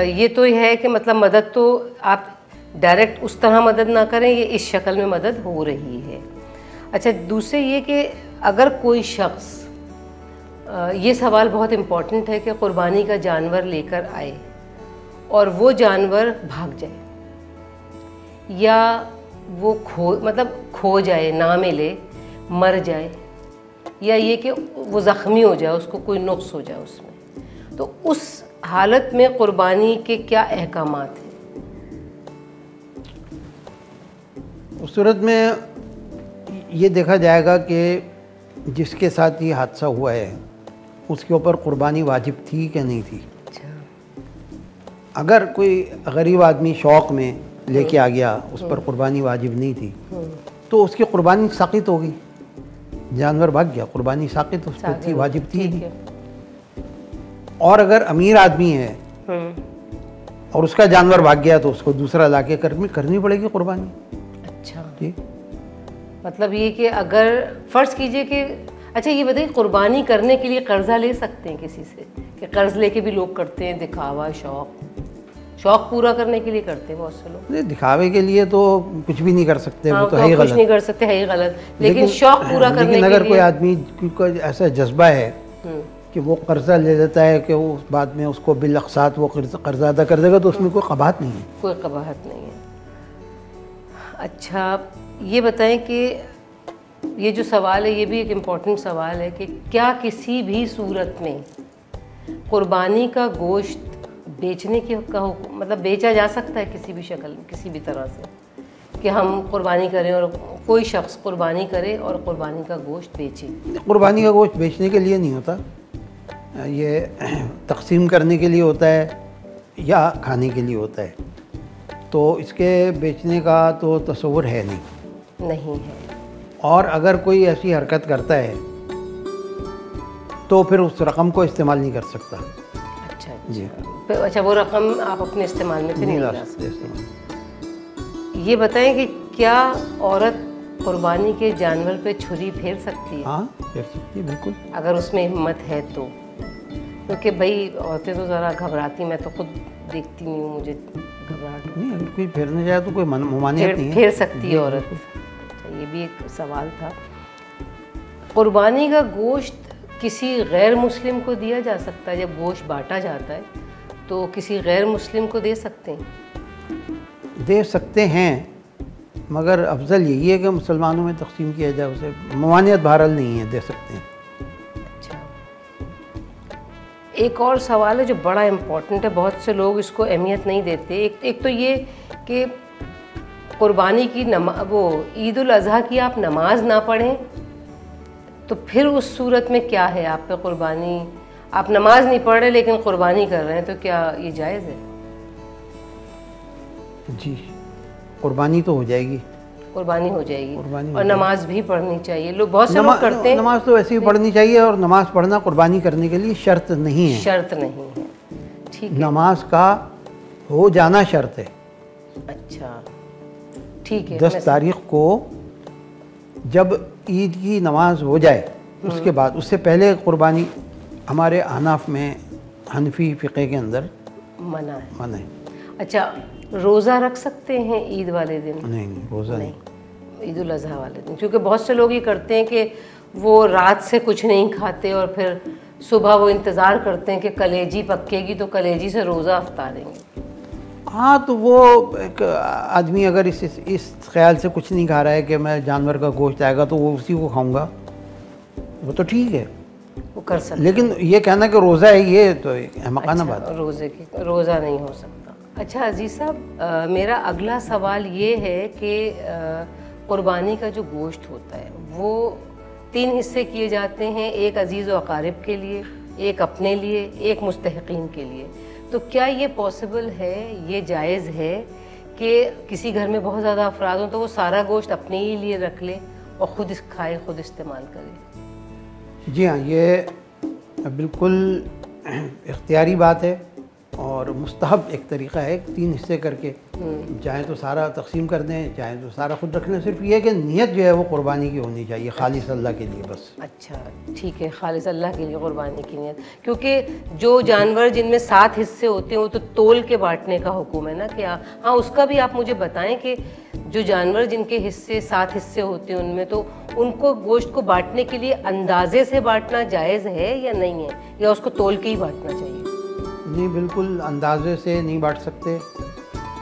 یہ تو ہے کہ مطلب مدد تو آپ ڈائریکٹ اس طرح مدد نہ کریں، یہ اس شکل میں مدد ہو رہی ہے۔ اچھا، دوسرے یہ کہ اگر کوئی شخص، یہ سوال بہت امپورٹنٹ ہے کہ قربانی کا جانور لے کر آئے اور وہ جانور بھاگ جائے یا وہ کھو جائے، نہ ملے، مر جائے، یا یہ کہ وہ زخمی ہو جائے، اس کو کوئی نقص ہو جائے اس میں، تو اس حالت میں قربانی کے کیا احکامات ہیں؟ اس صورت میں یہ دیکھا جائے گا کہ جس کے ساتھ یہ حادثہ ہوا ہے اس کے اوپر قربانی واجب تھی کہ نہیں تھی۔ اگر کوئی غریب آدمی شوق میں لے کے آ گیا، اس پر قربانی واجب نہیں تھی، تو اس کی قربانی ساقط ہوگی، جانور بھاگ گیا، قربانی ساقط اس پہ تھی، واجب تھی نہیں۔ اور اگر امیر آدمی ہے اور اس کا جانور بھاگ گیا تو اس کو دوسرا لا کے کرنی پڑے گی قربانی۔ اچھا، جی، مطلب یہ کہ اگر فرض کیجئے کہ، اچھا یہ بتائیے، قربانی کرنے کے لیے قرضہ لے سکتے ہیں کسی سے؟ کہ قرض لے کے بھی لوگ کرتے ہیں، دکھاوا، شوق پورا کرنے کے لیے کرتے ہیں بہت سے لوگ۔ دکھاوے کے لیے تو کچھ بھی نہیں کر سکتے، وہ تو ہے ہی غلط، کچھ نہیں کر سکتے، ہے ہی غلط، لیکن شوق پورا کرنے کے لیے، اگر کوئی آدمی کو ایسا جذبہ ہے کہ وہ قرضہ لے لیتا ہے کہ وہ بعد میں اس کو بالاقساط وہ قرضہ ادا کر دے گا، تو اس میں کوئی قباحت نہیں ہے، کوئی قباحت نہیں ہے۔ اچھا یہ بتائیں کہ یہ جو سوال ہے یہ بھی ایک امپورٹنٹ سوال ہے کہ کیا کسی بھی صورت میں قربانی کا گوشت بیچنے کا مطلب بیچا جا سکتا ہے کسی بھی شکل میں، کسی بھی طرح سے، کہ ہم قربانی کریں اور کوئی شخص قربانی کرے اور قربانی کا گوشت بیچے؟ قربانی کا گوشت بیچنے کے لیے نہیں ہوتا، یہ تقسیم کرنے کے لیے ہوتا ہے یا کھانے کے لیے ہوتا ہے، تو اس کے بیچنے کا تو تصور ہے نہیں ہے۔ اور اگر کوئی ایسی حرکت کرتا ہے تو پھر اس رقم کو استعمال نہیں کر سکتا۔ اچھا جی، اچھا، وہ رقم آپ اپنے استعمال میں نہیں لا سکتے۔ یہ بتائیں کہ کیا عورت قربانی کے جانور پہ چھری پھیر سکتی ہے؟ ہاں، پھیر سکتی ہے، بالکل، اگر اس میں ہمت ہے تو، کیونکہ بھائی عورتیں تو ذرا گھبراتی، میں تو خود دیکھتی نہیں ہوں، مجھے گھبراہٹ نہیں، اگر کوئی پھیرنے جائے تو کوئی ممانعت نہیں ہے، پھیر سکتی ہے عورت۔ یہ بھی ایک سوال تھا۔ قربانی کا گوشت کسی غیر مسلم کو دیا جا سکتا ہے؟ جب گوشت بانٹا جاتا ہے تو کسی غیر مسلم کو دے سکتے ہیں؟ دے سکتے ہیں، مگر افضل یہی ہے کہ مسلمانوں میں تقسیم کیا جائے، اسے ممانعت بہرحال نہیں ہے، دے سکتے ہیں۔ اچھا، ایک اور سوال ہے جو بڑا امپورٹنٹ ہے، بہت سے لوگ اس کو اہمیت نہیں دیتے۔ ایک تو یہ کہ قربانی کی وہ عید الاضحیٰ کی آپ نماز نہ پڑھیں تو پھر اس صورت میں کیا ہے؟ آپ پہ قربانی، آپ نماز نہیں پڑھ رہے لیکن قربانی کر رہے ہیں، تو کیا یہ جائز ہے؟ جی، قربانی تو ہو جائے گی، قربانی ہو جائے گی، اور نماز بھی پڑھنی چاہیے، لوگ بہت سے لوگ کرتے ہیں۔ نماز تو ویسے ہی پڑھنی چاہیے، اور نماز پڑھنا قربانی کرنے کے لیے شرط نہیں ہے، شرط نہیں ہے، ٹھیک ہے، نماز کا ہو جانا شرط ہے۔ اچھا ٹھیک ہے، 10 تاریخ کو جب عید کی نماز ہو جائے اس کے بعد، اس سے پہلے قربانی ہمارے احناف میں، حنفی فقہ کے اندر منع ہے۔ اچھا، روزہ رکھ سکتے ہیں عید والے دن؟ نہیں، روزہ نہیں، عید الاضحیٰ والے دن، کیونکہ بہت سے لوگ یہ کرتے ہیں کہ وہ رات سے کچھ نہیں کھاتے اور پھر صبح وہ انتظار کرتے ہیں کہ کلیجی پکے گی تو کلیجی سے روزہ افطاریں گے۔ ہاں، تو وہ ایک آدمی اگر اس خیال سے کچھ نہیں کھا رہا ہے کہ میں جانور کا گوشت آئے گا تو وہ اسی کو کھاؤں گا، وہ تو ٹھیک ہے، وہ کر سکتا، لیکن یہ کہنا کہ روزہ ہے یہ تو ایک احمقانہ بات ہے، روزہ نہیں ہو سکتا۔ اچھا عزیز صاحب، میرا اگلا سوال یہ ہے کہ قربانی کا جو گوشت ہوتا ہے وہ 3 حصے کیے جاتے ہیں، ایک عزیز و اقارب کے لیے، ایک اپنے لیے، ایک مستحقین کے لیے، تو کیا یہ پاسبل ہے، یہ جائز ہے کہ کسی گھر میں بہت زیادہ افراد ہوں تو وہ سارا گوشت اپنے ہی لیے رکھ لے اور خود کھائے، خود استعمال کرے؟ جی ہاں، یہ بالکل اختیاری بات ہے، اور مستحب ایک طریقہ ہے 3 حصے کر کے، چاہیں تو سارا تقسیم کر دیں، چاہیں تو سارا خود رکھ لیں، صرف یہ کہ نیت جو ہے وہ قربانی کی ہونی چاہیے، خالص اللہ کے لیے بس۔ اچھا ٹھیک ہے، خالص اللہ کے لیے قربانی کی نیت، کیونکہ جو جانور جن میں 7 حصے ہوتے ہیں وہ تو تول کے بانٹنے کا حکم ہے نا، کہ ہاں اس کا بھی آپ مجھے بتائیں کہ جو جانور جن کے حصے 7 حصے ہوتے ہیں ان میں تو ان کو گوشت کو بانٹنے کے لیے اندازے سے بانٹنا جائز ہے یا نہیں ہے، یا اس کو تول کے ہی بانٹنا چاہیے؟ نہیں، بالکل اندازے سے نہیں بانٹ سکتے،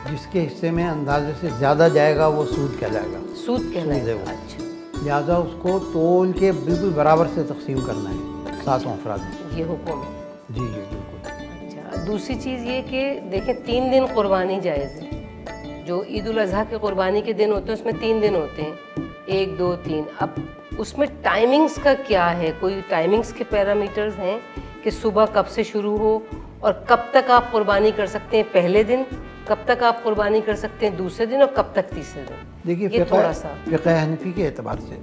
جس کے حصے میں اندازے سے زیادہ جائے گا وہ سود کہلائے گا، سود کہلائے وہ۔ گا، اچھا، لہٰذا اس کو تول کے بالکل برابر سے تقسیم کرنا ہے 7 افراد میں۔ یہ حکم ہے؟ جی جی بالکل۔ اچھا، دوسری چیز یہ کہ دیکھیں 3 دن قربانی جائز ہے، جو عید الاضحیٰ کے قربانی کے دن ہوتے ہیں اس میں 3 دن ہوتے ہیں، 1 2 3۔ اب اس میں ٹائمنگز کا کیا ہے؟ کوئی ٹائمنگز کے پیرامیٹرز ہیں کہ صبح کب سے شروع ہو اور کب تک آپ قربانی کر سکتے ہیں پہلے دن، کب تک آپ قربانی کر سکتے ہیں دوسرے دن، اور کب تک تیسرے دن؟ دیکھیے فقہ حنفی کے اعتبار سے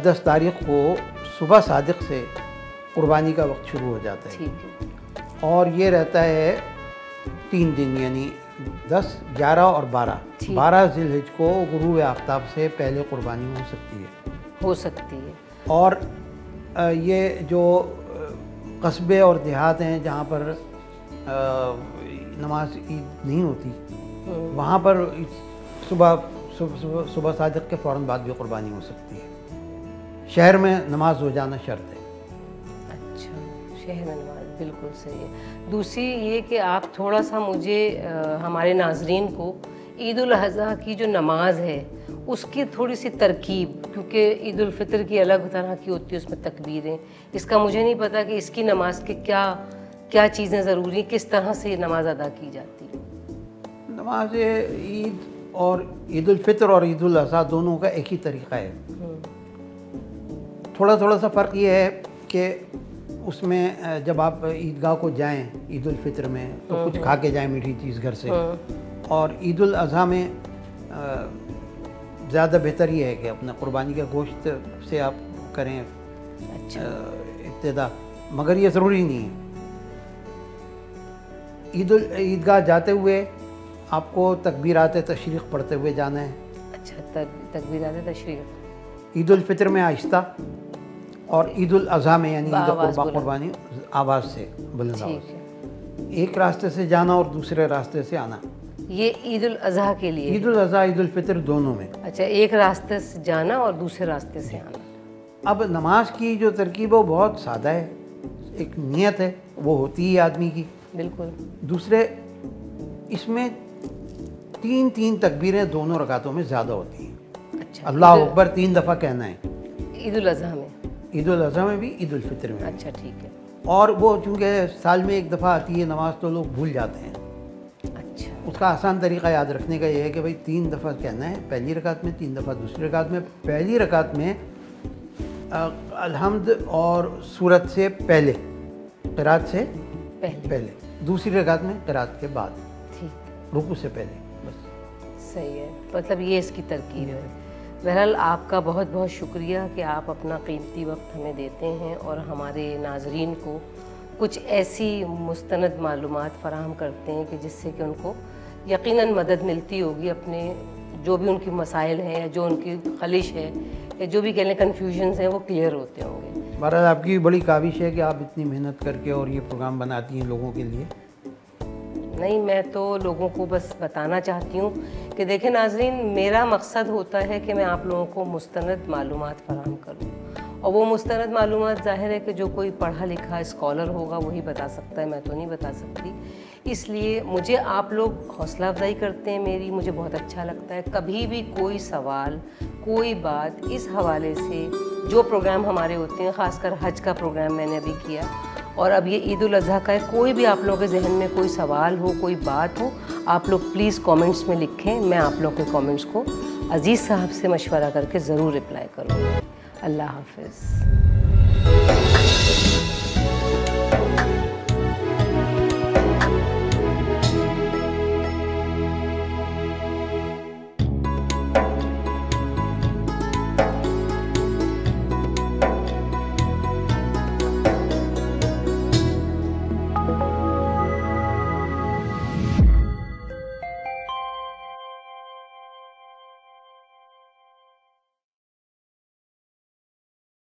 10 تاریخ کو صبح صادق سے قربانی کا وقت شروع ہو جاتا ہے، ٹھیک ہے، اور یہ رہتا ہے 3 دن، یعنی 10 11 اور 12 ذی الحجہ کو غروب آفتاب سے پہلے قربانی ہو سکتی ہے۔ اور یہ جو قصبے اور دیہات ہیں جہاں پر نماز عید نہیں ہوتی، وہاں پر صبح صادق کے فوراً بعد بھی قربانی ہو سکتی ہے، شہر میں نماز ہو جانا شرط ہے۔ اچھا، شہر میں نماز، بالکل صحیح ہے۔ دوسری یہ کہ آپ تھوڑا سا مجھے ہمارے ناظرین کو عید الاضحیٰ کی جو نماز ہے اس کی تھوڑی سی ترکیب، کیونکہ عید الفطر کی الگ طرح کی ہوتی ہے، اس میں تکبیریں، اس کا مجھے نہیں پتا کہ اس کی نماز کے کیا چیزیں ضروری ہیں، کس طرح سے یہ نماز ادا کی جاتی ہے؟ نماز عید اور عید الفطر اور عید الاضحیٰ دونوں کا ایک ہی طریقہ ہے، تھوڑا سا فرق یہ ہے کہ اس میں جب آپ عیدگاہ کو جائیں عید الفطر میں تو کچھ کھا کے جائیں میٹھی چیز گھر سے، اور عید الاضحیٰ میں زیادہ بہتر یہ ہے کہ اپنے قربانی کا گوشت سے آپ کریں ابتدا، مگر یہ ضروری نہیں ہے۔ عیدگاہ جاتے ہوئے آپ کو تکبیرات تشریق پڑھتے ہوئے جانا ہے۔ اچھا، تکبیرات تشریق عید الفطر میں آہستہ، اور عید الاضحیٰ میں یعنی عید قربانی آواز سے، بلند آواز سے، ایک راستے سے جانا اور دوسرے راستے سے آنا۔ یہ عید الاضحیٰ کے لیے؟ عید الاضحیٰ عید الفطر دونوں میں۔ اچھا، ایک راستے سے جانا اور دوسرے راستے سے آنا۔ اب نماز کی جو ترکیب ہے وہ بہت سادہ ہے، ایک نیت ہے وہ ہوتی ہے آدمی کی، بالکل۔ دوسرے اس میں 3 تکبیریں دونوں رکعتوں میں زیادہ ہوتی ہیں۔ اچھا، اللہ اکبر 3 دفعہ کہنا ہے عید الاضحیٰ میں؟ عید الاضحیٰ میں بھی، عید الفطر میں۔ اچھا ٹھیک ہے۔ اور وہ چونکہ سال میں ایک دفعہ آتی ہے نماز تو لوگ بھول جاتے ہیں، اچھا، اس کا آسان طریقہ یاد رکھنے کا یہ ہے کہ بھائی 3 دفعہ کہنا ہے پہلی رکعت میں، 3 دفعہ دوسری رکعت میں۔ پہلی رکعت میں الحمد اور سورت سے پہلے، قرات سے پہلے، دوسری رکعت میں قرات کے بعد، ٹھیک، رکوع سے پہلے، بس۔ صحیح ہے، مطلب یہ اس کی ترکیب ہے۔ بہرحال آپ کا بہت بہت شکریہ کہ آپ اپنا قیمتی وقت ہمیں دیتے ہیں اور ہمارے ناظرین کو کچھ ایسی مستند معلومات فراہم کرتے ہیں کہ جس سے کہ ان کو یقیناً مدد ملتی ہوگی، اپنے جو بھی ان کی مسائل ہیں یا جو ان کی خلش ہے یا جو بھی کہہ لیں کنفیوژنز ہیں وہ کلیئر ہوتے ہوں گے۔ بہرحال آپ کی بڑی کاوش ہے کہ آپ اتنی محنت کر کے اور یہ پروگرام بناتی ہیں لوگوں کے لیے۔ نہیں، میں تو لوگوں کو بس بتانا چاہتی ہوں کہ دیکھیں ناظرین، میرا مقصد ہوتا ہے کہ میں آپ لوگوں کو مستند معلومات فراہم کروں، اور وہ مستند معلومات ظاہر ہے کہ جو کوئی پڑھا لکھا اسکالر ہوگا وہی بتا سکتا ہے، میں تو نہیں بتا سکتی۔ اس لیے مجھے آپ لوگ حوصلہ افزائی کرتے ہیں میری، مجھے بہت اچھا لگتا ہے۔ کبھی بھی کوئی سوال، کوئی بات اس حوالے سے، جو پروگرام ہمارے ہوتے ہیں، خاص کر حج کا پروگرام میں نے ابھی کیا، اور اب یہ عید الاضحیٰ کا ہے، کوئی بھی آپ لوگوں کے ذہن میں کوئی سوال ہو، کوئی بات ہو، آپ لوگ پلیز کامنٹس میں لکھیں، میں آپ لوگوں کے کامنٹس کو عزیز صاحب سے مشورہ کر کے ضرور رپلائی کروں گا۔ اللہ حافظ۔